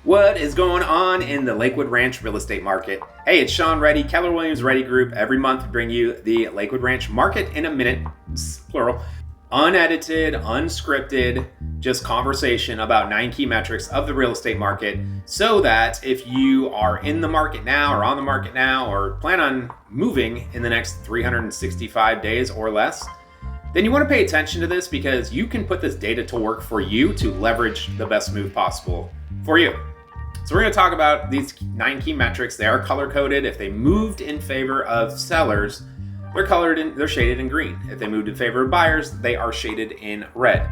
What is going on in the Lakewood Ranch real estate market? Hey, it's Sean Reddy, Keller Williams Reddy Group. Every month we bring you the Lakewood Ranch market in a minute, plural, unedited, unscripted, just conversation about 9 key metrics of the real estate market, so that if you are in the market now or on the market now or plan on moving in the next 365 days or less, then you want to pay attention to this because you can put this data to work for you to leverage the best move possible for you. So we're going to talk about these 9 key metrics. They are color coded. If they moved in favor of sellers, they're shaded in green. If they moved in favor of buyers, they are shaded in red.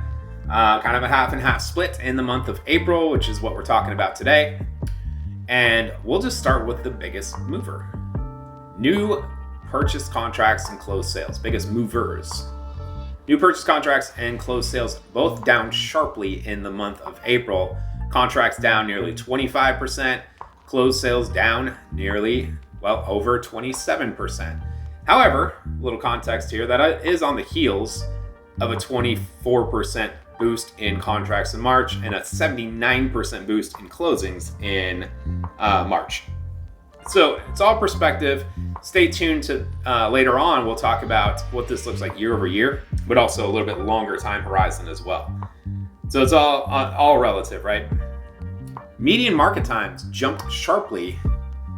Kind of a half and half split in the month of April, which is what we're talking about today. And we'll just start with the biggest mover. New purchase contracts and closed sales, biggest movers. New purchase contracts and closed sales both down sharply in the month of April. Contracts down nearly 25%, closed sales down nearly, over 27%. However, a little context here, that is on the heels of a 24% boost in contracts in March and a 79% boost in closings in March. So it's all perspective. Stay tuned to later on. We'll talk about what this looks like year over year, but also a little bit longer time horizon as well. So it's all relative, right? Median market times jumped sharply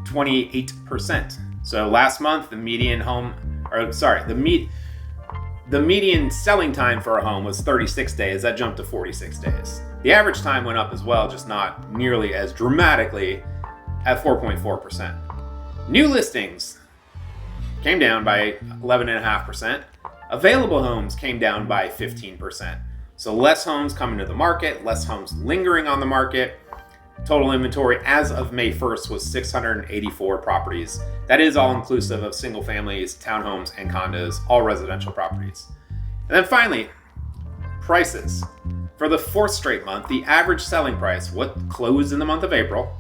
28%. So last month, the median selling time for a home was 36 days. That jumped to 46 days. The average time went up as well, just not nearly as dramatically at 4.4%. New listings came down by 11.5%. Available homes came down by 15%. So less homes coming to the market, less homes lingering on the market. Total inventory as of May 1st was 684 properties. That is all inclusive of single families, townhomes, and condos, all residential properties. And then finally, prices. For the 4th straight month, the average selling price, what closed in the month of April,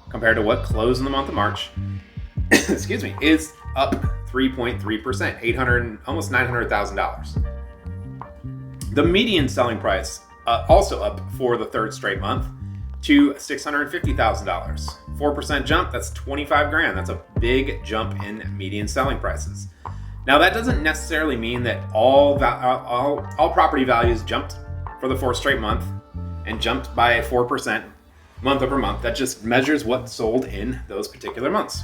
compared to what closed in the month of March, is up 3.3%, almost $900,000. The median selling price also up for the 3rd straight month to $650,000. 4% jump, that's $25,000. That's a big jump in median selling prices. Now that doesn't necessarily mean that all property values jumped for the 4th straight month and jumped by 4% month over month. That just measures what sold in those particular months.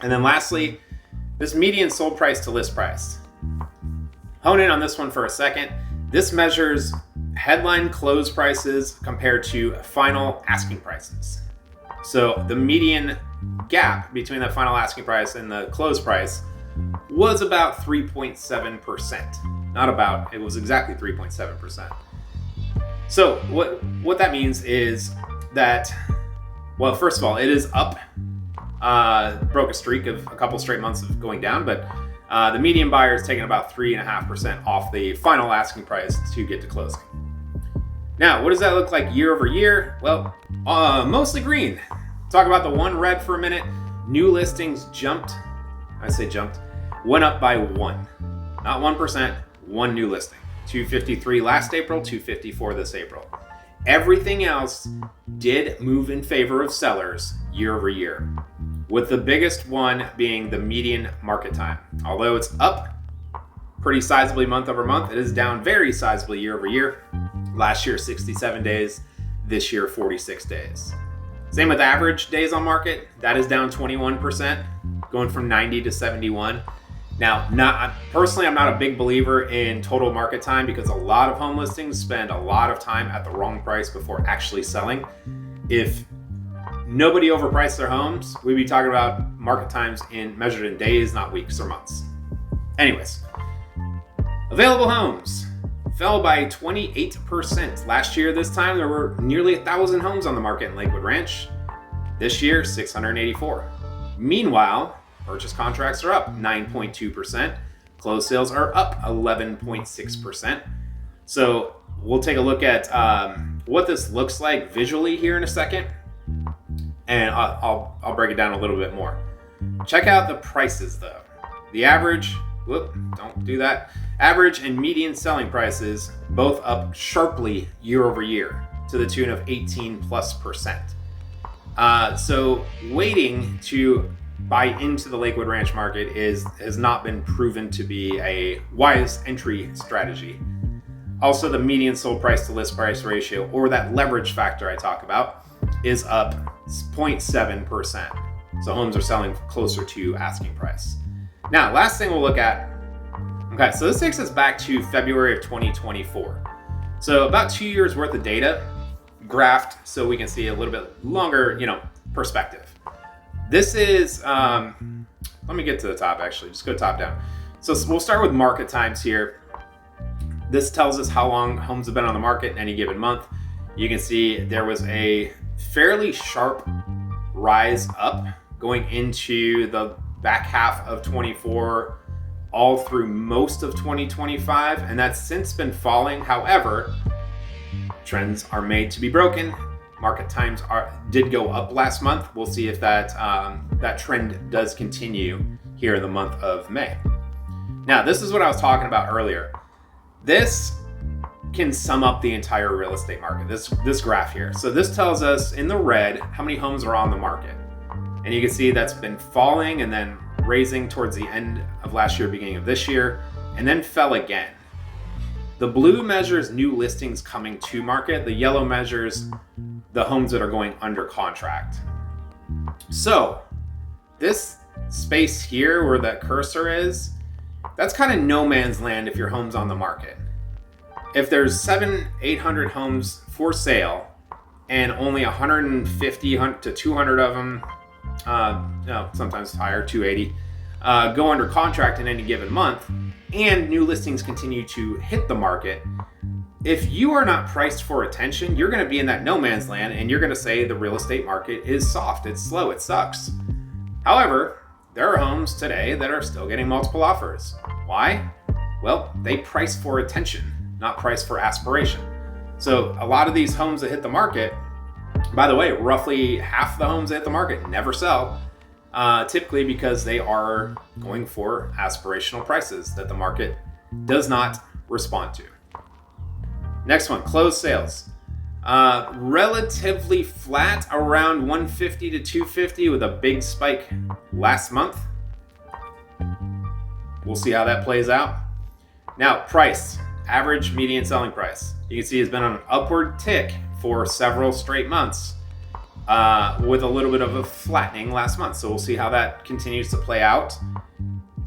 And then lastly, this median sold price to list price. Hone in on this one for a second. This measures headline close prices compared to final asking prices. So the median gap between the final asking price and the close price was about 3.7%. It was exactly 3.7%. So what that means is that, first of all, it is up. Broke a streak of a couple straight months of going down, but the median buyer is taking about 3.5% off the final asking price to get to closing. Now, what does that look like year over year? Well, mostly green. Talk about the one red for a minute. New listings went up by 1. Not 1%, 1 new listing. 253 last April, 254 this April. Everything else did move in favor of sellers year over year, with the biggest one being the median market time. Although it's up pretty sizably month over month, it is down very sizably year over year. Last year, 67 days. This year, 46 days. Same with average days on market. That is down 21%, going from 90 to 71. Now, personally, I'm not a big believer in total market time because a lot of home listings spend a lot of time at the wrong price before actually selling. If nobody overpriced their homes, we'd be talking about market times measured in days, not weeks or months. Anyways, available homes fell by 28%. Last year, this time, there were nearly 1,000 homes on the market in Lakewood Ranch. This year, 684. Meanwhile, purchase contracts are up 9.2%. Closed sales are up 11.6%. So we'll take a look at what this looks like visually here in a second. And I'll break it down a little bit more. Check out the prices though. The average, don't do that. Average and median selling prices both up sharply year over year to the tune of 18+%. So waiting to buy into the Lakewood Ranch market has not been proven to be a wise entry strategy. Also, the median sold price to list price ratio, or that leverage factor I talk about, is up 0.7%. So homes are selling closer to asking price. Now, last thing we'll look at. Okay, so this takes us back to February of 2024. So about 2 years worth of data graphed so we can see a little bit longer, perspective. This is, let me get to the top actually, just go top down. So we'll start with market times here. This tells us how long homes have been on the market in any given month. You can see there was a fairly sharp rise up going into the back half of 24, all through most of 2025, and that's since been falling. However, trends are made to be broken. Market times did go up last month. We'll see if that trend does continue here in the month of May. Now, this is what I was talking about earlier. This can sum up the entire real estate market, this graph here. So this tells us in the red how many homes are on the market. And you can see that's been falling and then raising towards the end of last year, beginning of this year, and then fell again. The blue measures new listings coming to market. The yellow measures the homes that are going under contract. So this space here where that cursor is, that's kind of no man's land if your home's on the market. If there's 700-800 homes for sale and only 150 to 200 of them, sometimes higher, 280, go under contract in any given month, and new listings continue to hit the market, if you are not priced for attention, you're going to be in that no man's land and you're going to say the real estate market is soft, it's slow, it sucks. However, there are homes today that are still getting multiple offers. Why? Well, they price for attention, not price for aspiration. So a lot of these homes that hit the market, by the way, roughly half the homes that hit the market never sell, typically because they are going for aspirational prices that the market does not respond to. Next one, closed sales. Relatively flat, around 150 to 250 with a big spike last month. We'll see how that plays out. Now, price, average median selling price. You can see it's been on an upward tick for several straight months, with a little bit of a flattening last month. So we'll see how that continues to play out.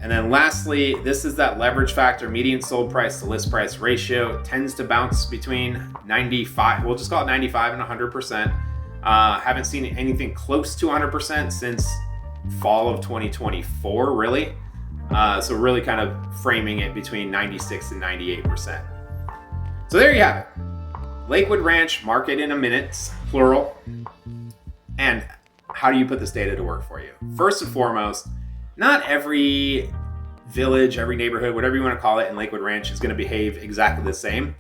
And then lastly, this is that leverage factor, median sold price to list price ratio. It tends to bounce between 95, we'll just call it 95 and 100%. Haven't seen anything close to 100% since fall of 2024, really. So really kind of framing it between 96 and 98%. So there you have it. Lakewood Ranch, market in a minute, plural. And how do you put this data to work for you? First and foremost, not every village, every neighborhood, whatever you want to call it in Lakewood Ranch is going to behave exactly the same.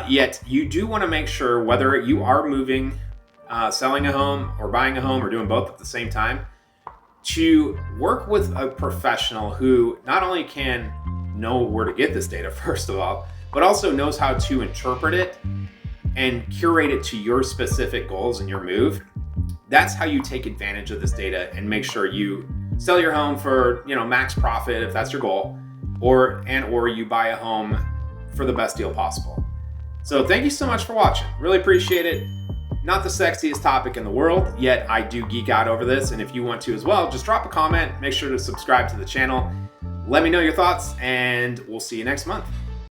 Yet you do want to make sure whether you are moving, selling a home or buying a home or doing both at the same time, to work with a professional who not only can know where to get this data, first of all, but also knows how to interpret it and curate it to your specific goals and your move. That's how you take advantage of this data and make sure you sell your home for, max profit if that's your goal, or you buy a home for the best deal possible. So thank you so much for watching. Really appreciate it. Not the sexiest topic in the world, yet I do geek out over this. And if you want to as well, just drop a comment. Make sure to subscribe to the channel. Let me know your thoughts, and we'll see you next month.